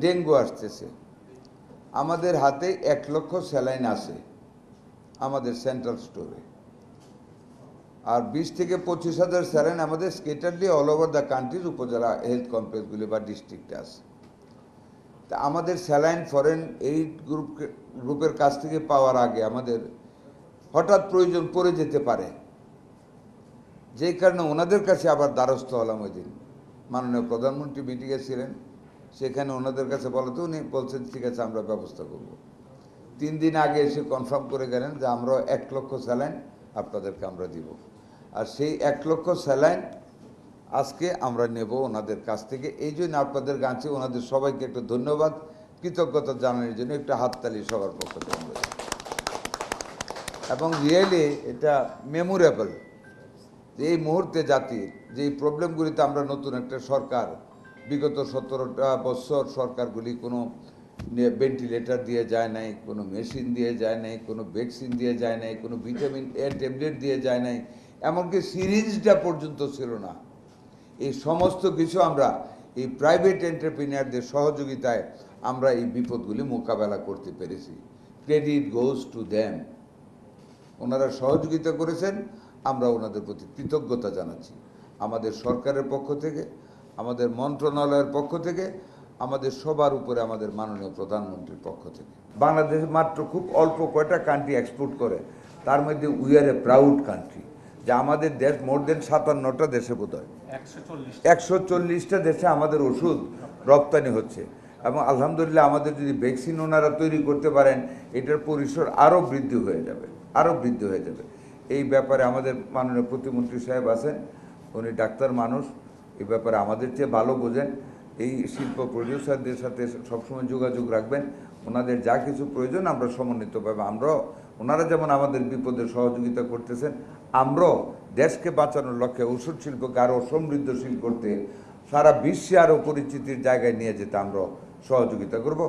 Dengue আসতেছে, আমাদের হাতে 1 লক্ষ স্যালাইন আছে আমাদের সেন্ট্রাল স্টোরে, আর 20 থেকে 25,000 স্যালাইন আমাদের স্কেটারলি অল ওভার দ্য কান্ট্রির উপজেলা হেলথ কমপ্লেক্সগুলি বা ডিস্ট্রিক্টে আছে। তা আমাদের স্যালাইন ফরেন এইড গ্রুপের কাছ থেকে পাওয়ার আগে আমাদের হঠাৎ প্রয়োজন পড়ে যেতে পারে, যেই কারণে ওনাদের কাছে আবার দ্বারস্থ হলাম। ওই দিন মাননীয় প্রধানমন্ত্রী মিটিংয়ে ছিলেন, সেখানে ওনাদের কাছে বলতে উনি বলছেন ঠিক আছে আমরা ব্যবস্থা করব। 3 দিন আগে এসে কনফার্ম করে গেলেন যে আমরা 1 লক্ষ স্যালাইন আপনাদেরকে আমরা দিব, আর সেই 1 লক্ষ স্যালাইন আজকে আমরা নেব ওনাদের কাছ থেকে। এই জন্য আপনাদের কাছে ওনাদের সবাইকে একটু ধন্যবাদ, কৃতজ্ঞতা জানানোর জন্য একটা হাততালি সবার পক্ষ থেকে। এবং রিয়েলি এটা মেমোরেবল যে এই মুহূর্তে জাতির যে এই প্রবলেমগুলিতে আমরা নতুন একটা সরকার, বিগত 17টা বছর সরকারগুলি কোনো ভেন্টিলেটর দিয়ে যায় নাই, কোনো মেশিন দিয়ে যায় নাই, কোনো ভ্যাকসিন দিয়ে যায় নাই, কোনো ভিটামিন এ ট্যাবলেট দিয়ে যায় নাই, এমনকি সিরিঞ্জটা পর্যন্ত ছিল না। এই সমস্ত কিছু আমরা এই প্রাইভেট এন্টারপ্রিনিয়ারদের সহযোগিতায় আমরা এই বিপদগুলি মোকাবেলা করতে পেরেছি। Credit goes to them. ওনারা সহযোগিতা করেছেন, আমরা ওনাদের প্রতি কৃতজ্ঞতা জানাচ্ছি। আমাদের সরকারের পক্ষ থেকে, আমাদের মন্ত্রণালয়ের পক্ষ থেকে, আমাদের সবার উপরে আমাদের মাননীয় প্রধানমন্ত্রীর পক্ষ থেকে। বাংলাদেশ মাত্র খুব অল্প কয়টা কান্ট্রি এক্সপোর্ট করে, তার মধ্যে we are a proud country, যে আমাদের দেশ মোর দেন 57টা দেশে বোধ হয় 140টা দেশে আমাদের ওষুধ রপ্তানি হচ্ছে। এবং আলহামদুলিল্লাহ আমাদের যদি ভ্যাকসিন ওনারা তৈরি করতে পারেন, এটার পরিসর আরও বৃদ্ধি হয়ে যাবে, আরও বৃদ্ধি হয়ে যাবে। এই ব্যাপারে আমাদের মাননীয় প্রতিমন্ত্রী সাহেব আছেন, উনি ডাক্তার মানুষ, এই ব্যাপারে আমাদের চেয়ে ভালো বোঝেন। এই শিল্প প্রডিউসারদের সাথে সবসময় যোগাযোগ রাখবেন, ওনাদের যা কিছু প্রয়োজন আমরা সমন্বিতভাবে আমরাও, ওনারা যেমন আমাদের বিপদে সহযোগিতা করতেছেন, আমরাও দেশকে বাঁচানোর লক্ষ্যে ওষুধ শিল্পকে আরও সমৃদ্ধশীল করতে, সারা বিশ্বে আরও পরিচিতির জায়গায় নিয়ে যেতে আমরা সহযোগিতা করব।